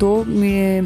2